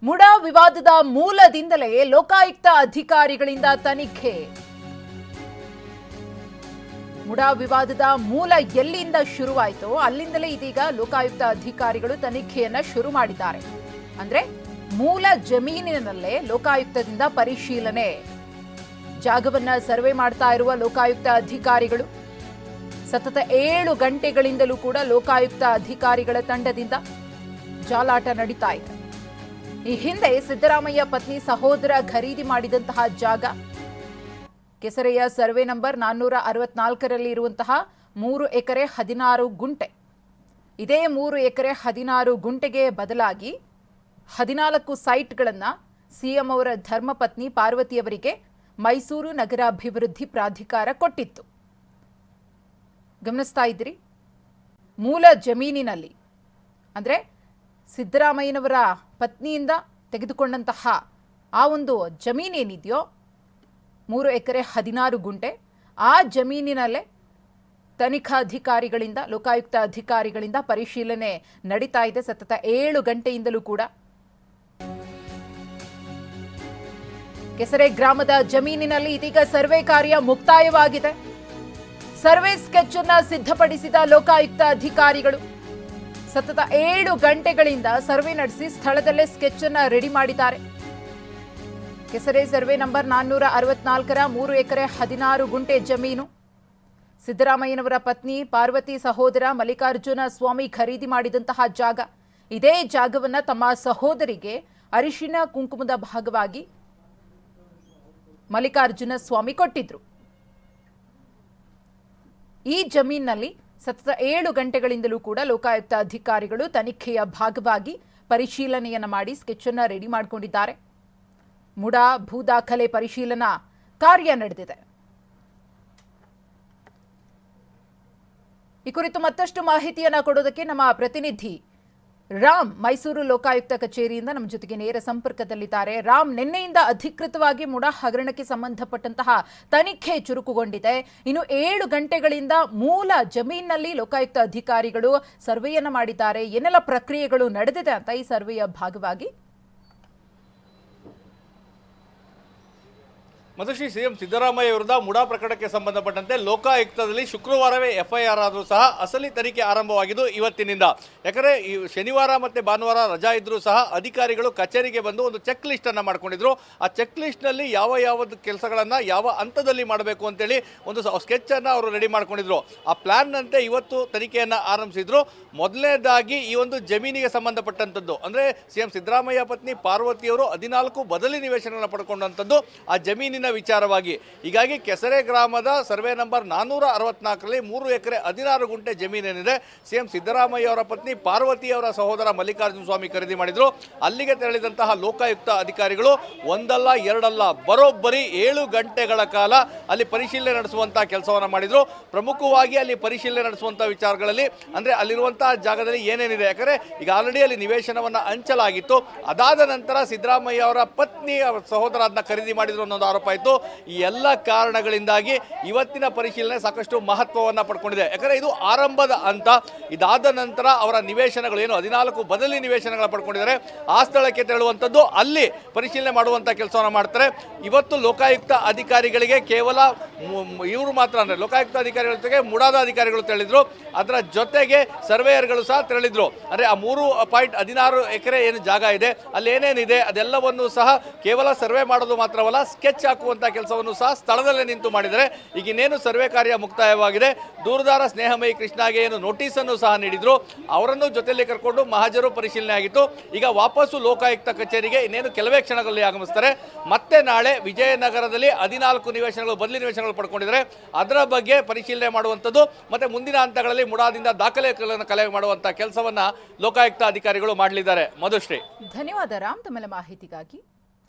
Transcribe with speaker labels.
Speaker 1: ಮುಡಾ ವಿವಾದದ ಮೂಲದಿಂದಲೇ ಲೋಕಾಯುಕ್ತ ಅಧಿಕಾರಿಗಳಿಂದ ತನಿಖೆ. ಮುಡಾ ವಿವಾದದ ಮೂಲ ಎಲ್ಲಿಂದ ಶುರುವಾಯಿತೋ ಅಲ್ಲಿಂದಲೇ ಇದೀಗ ಲೋಕಾಯುಕ್ತ ಅಧಿಕಾರಿಗಳು ತನಿಖೆಯನ್ನ ಶುರು ಮಾಡಿದ್ದಾರೆ. ಅಂದ್ರೆ ಮೂಲ ಜಮೀನಿನಲ್ಲೇ ಲೋಕಾಯುಕ್ತದಿಂದ ಪರಿಶೀಲನೆ. ಜಾಗವನ್ನ ಸರ್ವೆ ಮಾಡ್ತಾ ಇರುವ ಲೋಕಾಯುಕ್ತ ಅಧಿಕಾರಿಗಳು ಸತತ 7 ಗಂಟೆಗಳಿಂದಲೂ ಕೂಡ ಲೋಕಾಯುಕ್ತ ಅಧಿಕಾರಿಗಳ ತಂಡದಿಂದ ಜಾಲಾಟ ನಡೀತಾ ಇದೆ. ಈ ಹಿಂದೆ ಸಿದ್ದರಾಮಯ್ಯ ಪತ್ನಿ ಸಹೋದರ ಖರೀದಿ ಮಾಡಿದಂತಹ ಜಾಗ ಕೆಸರೆಯ ಸರ್ವೆ ನಂಬರ್ 464ರಲ್ಲಿ ಇರುವಂತಹ 3 ಎಕರೆ 16 ಗುಂಟೆ. ಇದೇ 3 ಎಕರೆ 16 ಗುಂಟೆಗೆ ಬದಲಾಗಿ 14 ಸೈಟ್ಗಳನ್ನು ಸಿಎಂ ಅವರ ಧರ್ಮಪತ್ನಿ ಪಾರ್ವತಿಯವರಿಗೆ ಮೈಸೂರು ನಗರಾಭಿವೃದ್ಧಿ ಪ್ರಾಧಿಕಾರ ಕೊಟ್ಟಿತ್ತು. ಗಮನಿಸ್ತಾ ಇದ್ರಿ, ಮೂಲ ಜಮೀನಿನಲ್ಲಿ ಅಂದರೆ ಸಿದ್ದರಾಮಯ್ಯನವರ ಪತ್ನಿಯಿಂದ ತೆಗೆದುಕೊಂಡಂತಹ ಆ ಒಂದು ಜಮೀನೇನಿದೆಯೋ 3 ಎಕರೆ 16 ಗುಂಟೆ, ಆ ಜಮೀನಿನಲ್ಲೇ ತನಿಖಾಧಿಕಾರಿಗಳಿಂದ ಲೋಕಾಯುಕ್ತ ಅಧಿಕಾರಿಗಳಿಂದ ಪರಿಶೀಲನೆ ನಡೀತಾ ಇದೆ ಸತತ 7 ಗಂಟೆಯಿಂದಲೂ ಕೂಡ. ಕೆಸರೆ ಗ್ರಾಮದ ಜಮೀನಿನಲ್ಲಿ ಇದೀಗ ಸರ್ವೆ ಕಾರ್ಯ ಮುಕ್ತಾಯವಾಗಿದೆ. ಸರ್ವೆ ಸ್ಕೆಚ್ ಅನ್ನ ಸಿದ್ಧಪಡಿಸಿದ ಲೋಕಾಯುಕ್ತ ಅಧಿಕಾರಿಗಳು ಸತತ 7 ಗಂಟೆಗಳಿಂದ ಸರ್ವೆ ನಡೆಸಿ ಸ್ಥಳದಲ್ಲೇ ಸ್ಕೆಚ್ ಅನ್ನ ರೆಡಿ ಮಾಡಿದ್ದಾರೆ. ಕೆಸರೆ ಸರ್ವೆ ನಂಬರ್ 464ರ 3 ಎಕರೆ 16 ಗುಂಟೆ ಜಮೀನು ಸಿದ್ದರಾಮಯ್ಯನವರ ಪತ್ನಿ ಪಾರ್ವತಿ ಸಹೋದರ ಮಲ್ಲಿಕಾರ್ಜುನ ಸ್ವಾಮಿ ಖರೀದಿ ಮಾಡಿದಂತಹ ಜಾಗ. ಇದೇ ಜಾಗವನ್ನ ತಮ್ಮ ಸಹೋದರಿಗೆ ಅರಿಶಿನ ಕುಂಕುಮದ ಭಾಗವಾಗಿ ಮಲ್ಲಿಕಾರ್ಜುನ ಸ್ವಾಮಿ ಕೊಟ್ಟಿದ್ರು. ಈ ಜಮೀನಿನಲ್ಲಿ ಸತತ 7 ಗಂಟೆಗಳಿಂದಲೂ ಕೂಡ ಲೋಕಾಯುಕ್ತ ಅಧಿಕಾರಿಗಳು ತನಿಖೆಯ ಭಾಗವಾಗಿ ಪರಿಶೀಲನೆಯನ್ನ ಮಾಡಿ ಸ್ಕೆಚ್ ಅನ್ನ ರೆಡಿ ಮಾಡಿಕೊಂಡಿದ್ದಾರೆ. ಮುಡಾ ಭೂ ದಾಖಲೆ ಪರಿಶೀಲನಾ ಕಾರ್ಯ ನಡೆದಿದೆ. ಈ ಕುರಿತು ಮತ್ತಷ್ಟು ಮಾಹಿತಿಯನ್ನ ಕೊಡೋದಕ್ಕೆ ನಮ್ಮ ಪ್ರತಿನಿಧಿ ರಾಮ್ ಮೈಸೂರು ಲೋಕಾಯುಕ್ತ ಕಚೇರಿಯಿಂದ ನಮ್ಮ ಜೊತೆಗೆ ನೇರ ಸಂಪರ್ಕದಲ್ಲಿದ್ದಾರೆ. ರಾಮ್, ನಿನ್ನೆಯಿಂದ ಅಧಿಕೃತವಾಗಿ ಮುಡಾ ಹಗರಣಕ್ಕೆ ಸಂಬಂಧಪಟ್ಟಂತಹ ತನಿಖೆ ಚುರುಕುಗೊಂಡಿದೆ. ಇನ್ನು 7 ಗಂಟೆಗಳಿಂದ ಮೂಲ ಜಮೀನಿನಲ್ಲಿ ಲೋಕಾಯುಕ್ತ ಅಧಿಕಾರಿಗಳು ಸರ್ವೆಯನ್ನ ಮಾಡಿದ್ದಾರೆ. ಏನೆಲ್ಲ ಪ್ರಕ್ರಿಯೆಗಳು ನಡೆದಿದೆ ಅಂತ ಈ ಸರ್ವೆಯ ಭಾಗವಾಗಿ?
Speaker 2: ಮಧುಶ್ರೀ, ಸಿಎಂ ಸಿದ್ದರಾಮಯ್ಯ ವಿರುದ್ಧ ಮುಡಾ ಪ್ರಕರಣಕ್ಕೆ ಸಂಬಂಧಪಟ್ಟಂತೆ ಲೋಕಾಯುಕ್ತದಲ್ಲಿ ಶುಕ್ರವಾರವೇ ಎಫ್ಐಆರ್ ಆದರೂ ಸಹ ಅಸಲಿ ತನಿಖೆ ಆರಂಭವಾಗಿದ್ದು ಇವತ್ತಿನಿಂದ. ಯಾಕಂದರೆ ಈ ಶನಿವಾರ ಮತ್ತು ಭಾನುವಾರ ರಜಾ ಇದ್ದರೂ ಸಹ ಅಧಿಕಾರಿಗಳು ಕಚೇರಿಗೆ ಬಂದು ಒಂದು ಚೆಕ್ ಲಿಸ್ಟನ್ನು ಮಾಡ್ಕೊಂಡಿದ್ರು. ಆ ಚೆಕ್ ಲಿಸ್ಟ್ನಲ್ಲಿ ಯಾವ ಕೆಲಸಗಳನ್ನು ಯಾವ ಹಂತದಲ್ಲಿ ಮಾಡಬೇಕು ಅಂತೇಳಿ ಒಂದು ಸ್ಕೆಚನ್ನು ಅವರು ರೆಡಿ ಮಾಡ್ಕೊಂಡಿದ್ರು. ಆ ಪ್ಲ್ಯಾನ್ನಂತೆ ಇವತ್ತು ತನಿಖೆಯನ್ನು ಆರಂಭಿಸಿದ್ರು. ಮೊದಲನೇದಾಗಿ ಈ ಒಂದು ಜಮೀನಿಗೆ ಸಂಬಂಧಪಟ್ಟಂಥದ್ದು ಅಂದರೆ ಸಿಎಂ ಸಿದ್ದರಾಮಯ್ಯ ಪತ್ನಿ ಪಾರ್ವತಿಯವರು 14 ಬದಲಿ ನಿವೇಶನಗಳನ್ನು ಪಡ್ಕೊಂಡಂಥದ್ದು ಆ ಜಮೀನಿನ ವಿಚಾರವಾಗಿ. ಹೀಗಾಗಿ ಕೆಸರೆ ಗ್ರಾಮದ ಸರ್ವೆ ನಂಬರ್ 464ರಲ್ಲಿ 3 ಎಕರೆ 16 ಗುಂಟೆ ಜಮೀನೇನಿದೆ ಸಿಎಂ ಸಿದ್ದರಾಮಯ್ಯ ಅವರ ಪತ್ನಿ ಪಾರ್ವತಿಯವರ ಸಹೋದರ ಮಲ್ಲಿಕಾರ್ಜುನ ಸ್ವಾಮಿ ಖರೀದಿ ಮಾಡಿದ್ರು. ಅಲ್ಲಿಗೆ ತೆರಳಿದಂತಹ ಲೋಕಾಯುಕ್ತ ಅಧಿಕಾರಿಗಳು ಒಂದಲ್ಲ ಎರಡಲ್ಲ ಬರೋಬ್ಬರಿ 7 ಗಂಟೆಗಳ ಕಾಲ ಅಲ್ಲಿ ಪರಿಶೀಲನೆ ನಡೆಸುವಂತಹ ಕೆಲಸವನ್ನು ಮಾಡಿದ್ರು. ಪ್ರಮುಖವಾಗಿ ಅಲ್ಲಿ ಪರಿಶೀಲನೆ ನಡೆಸುವಂಥ ವಿಚಾರಗಳಲ್ಲಿ ಅಂದರೆ ಅಲ್ಲಿರುವಂತಹ ಜಾಗದಲ್ಲಿ ಏನೇನಿದೆ, ಯಾಕಂದರೆ ಈಗ ಆಲ್ರೆಡಿ ಅಲ್ಲಿ ನಿವೇಶನವನ್ನು ಹಂಚಲಾಗಿತ್ತು. ಅದಾದ ನಂತರ ಸಿದ್ದರಾಮಯ್ಯ ಅವರ ಪತ್ನಿ ಅವರ ಸಹೋದರ ಅದನ್ನ ಖರೀದಿ ಮಾಡಿದ್ರು ಅನ್ನೋದು ಆರೋಪ ಆಯಿತು. ಈ ಎಲ್ಲ ಕಾರಣಗಳಿಂದಾಗಿ ಇವತ್ತಿನ ಪರಿಶೀಲನೆ ಸಾಕಷ್ಟು ಮಹತ್ವವನ್ನು ಪಡ್ಕೊಂಡಿದೆ. ಯಾಕಂದರೆ ಇದು ಆರಂಭದ ಹಂತ. ಇದಾದ ನಂತರ ಅವರ ನಿವೇಶನಗಳು ಏನು 14 ಬದಲಿ ನಿವೇಶನಗಳ ಪಡ್ಕೊಂಡಿದ್ದಾರೆ ಆ ಸ್ಥಳಕ್ಕೆ ತೆರಳುವಂಥದ್ದು, ಅಲ್ಲಿ ಪರಿಶೀಲನೆ ಮಾಡುವಂಥ ಕೆಲಸವನ್ನು ಮಾಡ್ತಾರೆ. ಇವತ್ತು ಲೋಕಾಯುಕ್ತ ಅಧಿಕಾರಿಗಳಿಗೆ ಕೇವಲ ಇವರು ಮಾತ್ರ ಅಂದರೆ ಲೋಕಾಯುಕ್ತ ಅಧಿಕಾರಿಗಳ ಜೊತೆಗೆ ಮುಡಾದ ಅಧಿಕಾರಿಗಳು ತೆರಳಿದ್ರು. ಅದರ ಜೊತೆಗೆ ಸರ್ವೇಯರ್ಗಳು ಸಹ ತೆರಳಿದ್ರು. ಅಂದರೆ ಆ 3.16 ಎಕರೆ ಏನು ಜಾಗ ಇದೆ ಅಲ್ಲಿ ಏನೇನಿದೆ ಅದೆಲ್ಲವನ್ನು ಸಹ ಕೇವಲ ಸರ್ವೆ ಮಾಡೋದು ಮಾತ್ರವಲ್ಲ, ಸ್ಕೆಚ್ ಹಾಕುವಂಥ ಕೆಲಸವನ್ನು ಸಹ ಸ್ಥಳದಲ್ಲೇ ನಿಂತು ಮಾಡಿದರೆ. ಈಗ ಇನ್ನೇನು ಸರ್ವೆ ಕಾರ್ಯ ಮುಕ್ತಾಯವಾಗಿದೆ. ದೂರದಾರ ಸ್ನೇಹಮಯಿ ಕೃಷ್ಣಗೆ ಏನು ನೋಟಿಸನ್ನು ಸಹ ನೀಡಿದ್ರು, ಅವರನ್ನು ಜೊತೆಯಲ್ಲಿ ಕರ್ಕೊಂಡು ಮಹಾಜರು ಪರಿಶೀಲನೆ ಆಗಿತ್ತು. ಈಗ ವಾಪಸ್ಸು ಲೋಕಾಯುಕ್ತ ಕಚೇರಿಗೆ ಇನ್ನೇನು ಕೆಲವೇ ಕ್ಷಣಗಳಲ್ಲಿ ಆಗಮಿಸ್ತಾರೆ. ಮತ್ತೆ ನಾಳೆ ವಿಜಯನಗರದಲ್ಲಿ 14 ನಿವೇಶನಗಳು ಬದಲಿ ನಿವೇಶನಗಳು ಪಡ್ಕೊಂಡಿದ್ದಾರೆ. ಅದರ ಬಗ್ಗೆ ಪರಿಶೀಲನೆ ಮಾಡುವಂಥದ್ದು ಮತ್ತೆ ಮುಂದಿನ ಹಂತಗಳಲ್ಲಿ ಮುಡಾದಿಂದ ದಾಖಲೆಗಳನ್ನು ಕಲೆ ಮಾಡುವಂಥ ಕೆಲಸವನ್ನ ಲೋಕಾಯುಕ್ತ ಅಧಿಕಾರಿಗಳು ಮಾಡಲಿದ್ದಾರೆ. ಮಧುಶ್ರೀ,
Speaker 1: ಧನ್ಯವಾದ ರಾಮ್ ತಮ್ಮೆಲ್ಲ ಮಾಹಿತಿಗಾಗಿ.